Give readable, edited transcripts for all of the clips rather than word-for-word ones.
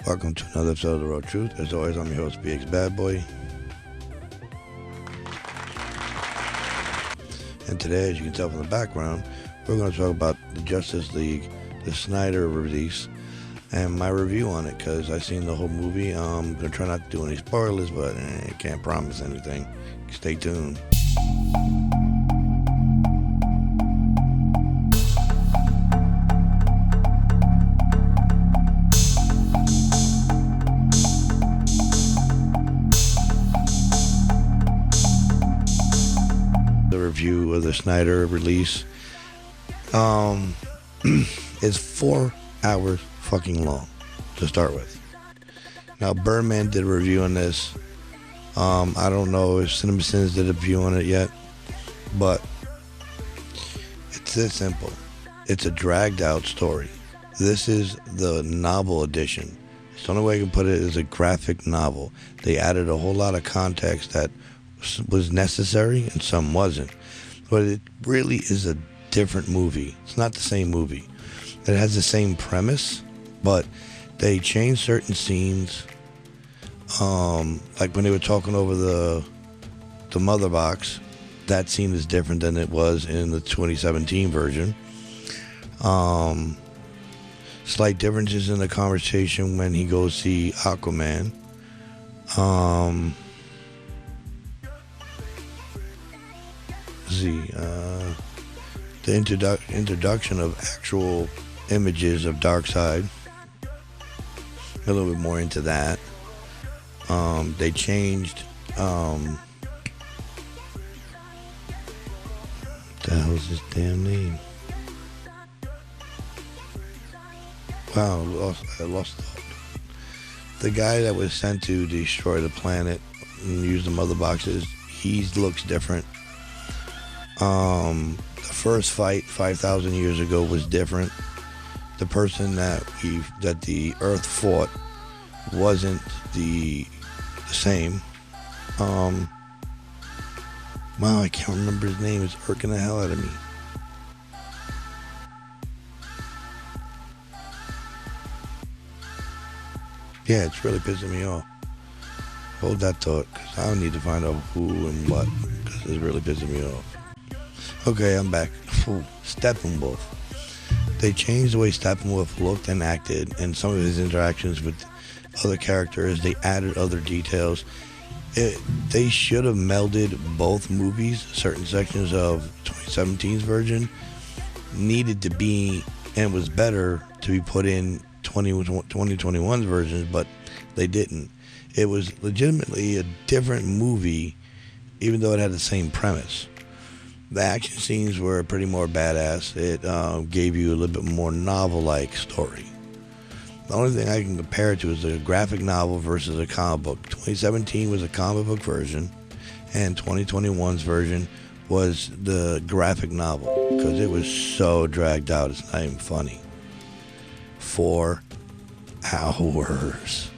Welcome to another episode of The Road Truth. As always, I'm your host, BX Bad Boy. And today, as you can tell from the background, we're going to talk about the Justice League, the Snyder release, and my review on it, because I've seen the whole movie. I'm going to try not to do any spoilers, but I can't promise anything. Stay tuned. The review of the Snyder release is 4 hours fucking long to start with. Now, Birdman did a review on this. I don't know if CinemaSins did a review on it yet, but it's this simple. It's a dragged out story. This is the novel edition. It's the only way I can put it is a graphic novel. They added a whole lot of context that was necessary and some wasn't. But it really is a different movie. It's not the same movie. It has the same premise, but they changed certain scenes. Like when they were talking over the mother box, that scene is different than it was in the 2017 version. Slight differences in the conversation when he goes see Aquaman. The introduction of actual images of Darkseid. A little bit more into that. They changed. What the hell's his damn name? Wow, I lost the guy that was sent to destroy the planet and use the mother boxes. He looks different. The first fight 5,000 years ago was different. The person that the Earth fought wasn't the same. Wow, I can't remember his name. It's irking the hell out of me. Yeah, it's really pissing me off. Hold that thought, because I need to find out who and what, because it's really pissing me off. Okay, I'm back. Steppenwolf. They changed the way Steppenwolf looked and acted, and some of his interactions with other characters. They added other details. They should have melded both movies. Certain sections of 2017's version needed to be, and was better to be put in 2021's version, but they didn't. It was legitimately a different movie, even though it had the same premise. The action scenes were pretty more badass. It gave you a little bit more novel-like story. The only thing I can compare it to is a graphic novel versus a comic book. 2017 was a comic book version, and 2021's version was the graphic novel, because it was so dragged out, it's not even funny. 4 hours.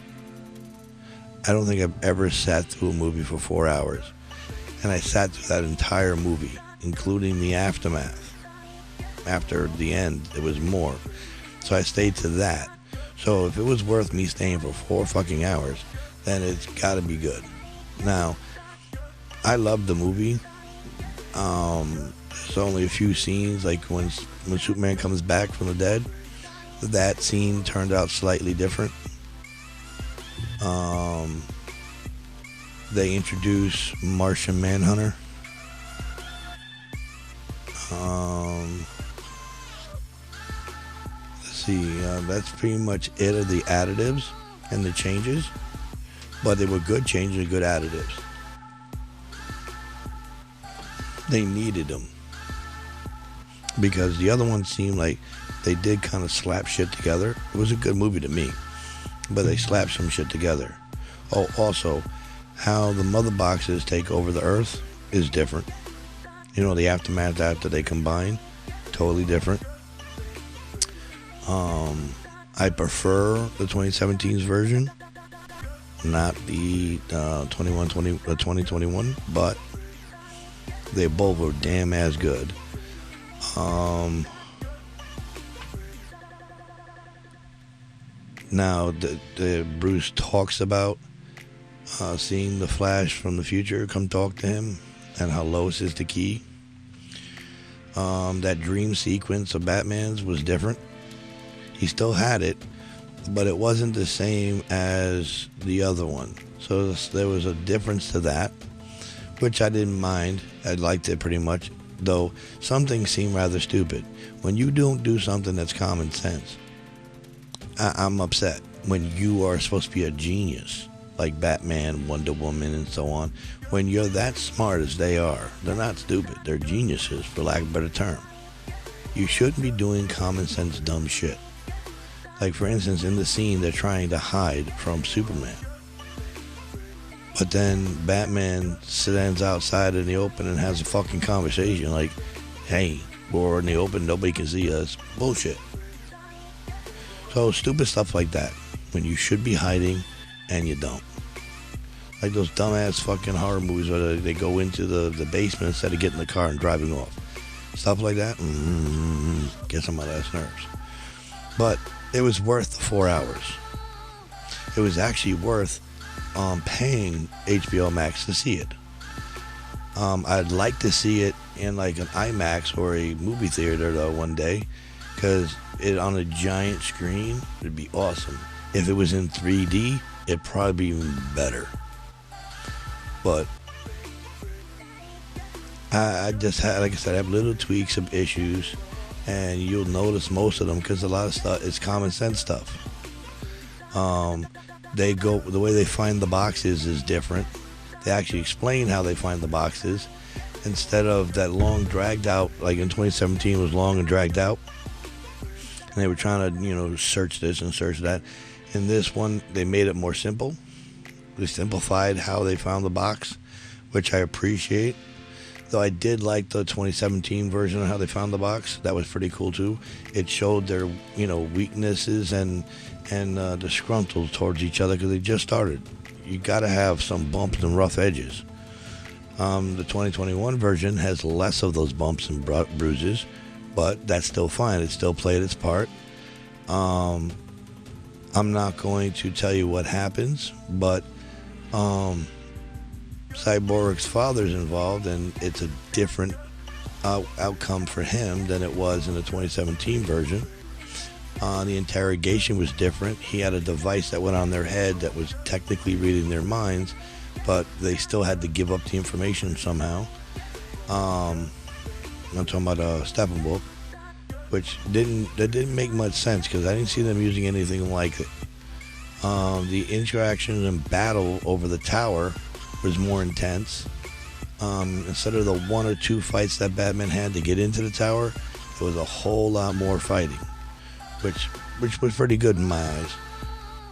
I don't think I've ever sat through a movie for 4 hours. And I sat through that entire movie, including the aftermath. After the end, it was more. So I stayed to that. So if it was worth me staying for 4 fucking hours, then it's gotta be good. Now, I love the movie. There's only a few scenes, like when Superman comes back from the dead. That scene turned out slightly different. They introduce Martian Manhunter. Let's see, that's pretty much it of the additives and the changes, but they were good changes and good additives. They needed them, because the other one seemed like they did kind of slap shit together. It was a good movie to me, but they slapped some shit together. Oh, also, how the mother boxes take over the Earth is different. You know, the aftermath after they combine, totally different. I prefer the 2017's version, not the 2021, but they both were damn as good. Now, the Bruce talks about seeing the Flash from the future come talk to him, and how Lois is the key. That dream sequence of Batman's was different. He still had it, but it wasn't the same as the other one. So there was a difference to that, which I didn't mind. I liked it pretty much, though some things seem rather stupid. When you don't do something that's common sense, I'm upset. When you are supposed to be a genius, like Batman, Wonder Woman, and so on, when you're that smart as they are, they're not stupid. They're geniuses, for lack of a better term. You shouldn't be doing common sense dumb shit. Like, for instance, in the scene, they're trying to hide from Superman. But then Batman stands outside in the open and has a fucking conversation like, hey, we're in the open, nobody can see us. Bullshit. So stupid stuff like that, when you should be hiding and you don't. Like those dumbass fucking horror movies where they go into the basement instead of getting in the car and driving off. Stuff like that, gets on my last nerves. But it was worth the 4 hours. It was actually worth paying HBO Max to see it. I'd like to see it in like an IMAX or a movie theater though one day, because it on a giant screen would be awesome. If it was in 3D, it'd probably be even better. But I just had, like I said, I have little tweaks of issues, and you'll notice most of them because a lot of stuff is common sense stuff. The way they find the boxes is different. They actually explain how they find the boxes instead of that long dragged out, like in 2017 was long and dragged out. And they were trying to, search this and search that. In this one, they made it more simple. They simplified how they found the box, which I appreciate. Though I did like the 2017 version of how they found the box. That was pretty cool too. It showed their, weaknesses and disgruntles towards each other because they just started. You got to have some bumps and rough edges. The 2021 version has less of those bumps and bruises, but that's still fine. It still played its part. I'm not going to tell you what happens, but Cyborg's father's involved, and it's a different outcome for him than it was in the 2017 version. The interrogation was different. He had a device that went on their head that was technically reading their minds, but they still had to give up the information somehow. I'm talking about Steppenwolf, which didn't make much sense because I didn't see them using anything like it. The interaction and battle over the tower was more intense. Instead of the 1 or 2 fights that Batman had to get into the tower, there was a whole lot more fighting, which was pretty good in my eyes.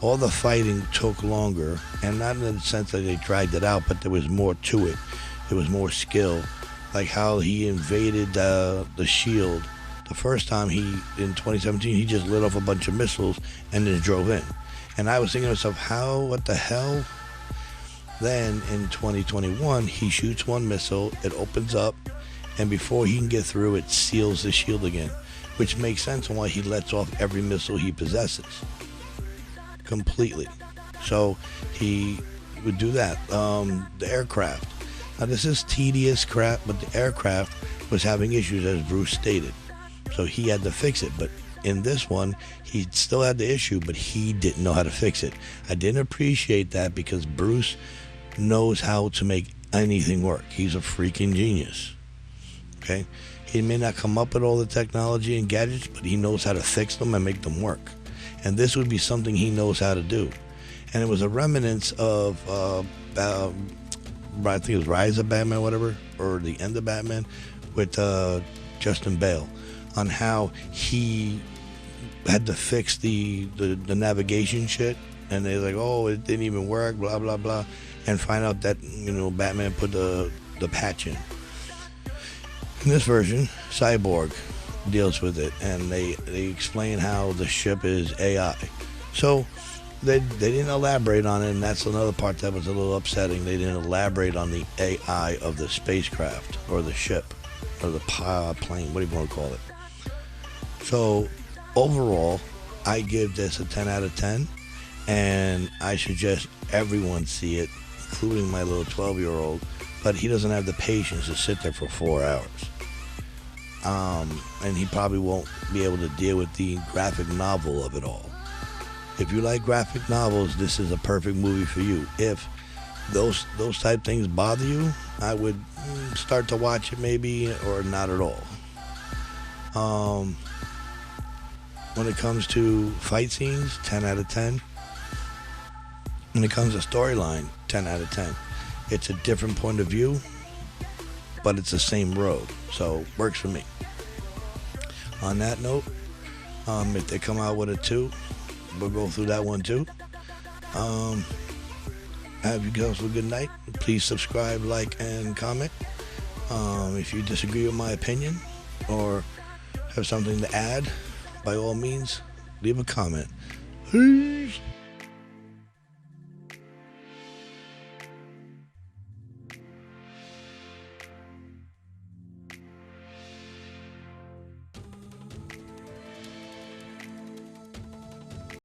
All the fighting took longer, and not in the sense that they dragged it out, but there was more to it. There was more skill, like how he invaded the shield. The first time in 2017, he just lit off a bunch of missiles and then drove in. And I was thinking to myself, what the hell? Then in 2021, he shoots one missile, it opens up, and before he can get through, it seals the shield again, which makes sense on why he lets off every missile he possesses. Completely. So he would do that. The aircraft. Now this is tedious crap, but the aircraft was having issues, as Bruce stated. So he had to fix it, but in this one, he still had the issue, but he didn't know how to fix it. I didn't appreciate that because Bruce knows how to make anything work. He's a freaking genius. Okay? He may not come up with all the technology and gadgets, but he knows how to fix them and make them work. And this would be something he knows how to do. And it was a remnants of, I think it was Rise of Batman, whatever, or the End of Batman, with Justin Bale, on how he had to fix the navigation shit, and they're like, oh, it didn't even work, blah blah blah, and find out that Batman put the patch in. In this version, Cyborg deals with it, and they explain how the ship is AI. So they didn't elaborate on it, and that's another part that was a little upsetting. They didn't elaborate on the AI of the spacecraft or the ship or the plane, what do you want to call it. So overall, I give this a 10 out of 10, and I suggest everyone see it, including my little 12-year-old, but he doesn't have the patience to sit there for 4 hours. And he probably won't be able to deal with the graphic novel of it all. If you like graphic novels, this is a perfect movie for you. If those type things bother you, I would start to watch it maybe, or not at all. When it comes to fight scenes, 10 out of 10. When it comes to storyline, 10 out of 10. It's a different point of view, but it's the same road, so works for me. On that note, if they come out with a 2, we'll go through that one too. Have you guys a good night. Please subscribe, like, and comment. If you disagree with my opinion or have something to add, by all means, leave a comment. Peace.